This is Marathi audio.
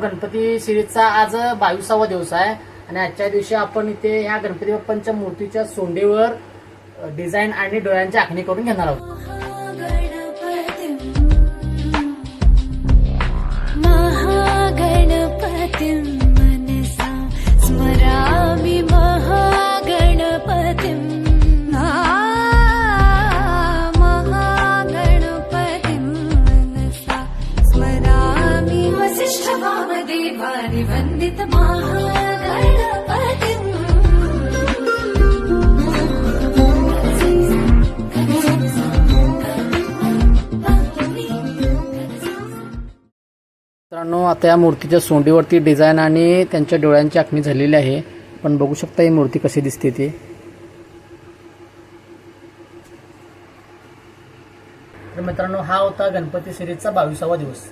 गणपती सिरीजचा आज 22वा दिवस आहे आणि आजच्या दिवशी आपण इथे ह्या गणपती बाप्पांच्या मूर्तीच्या सोंडेवर डिझाईन आणि डोळ्यांची आखणी करून घेणार आहोत. वंदित महागणपतिं मित्रांनो, आता या मूर्तीच्या सोंडीवरती डिझाईन आणि त्यांच्या डोळ्यांची आखणी झालेली आहे. पण बघू शकता ही मूर्ती कशी दिसते ती. तर मित्रांनो, हा होता गणपती सिरीजचा 22वा दिवस.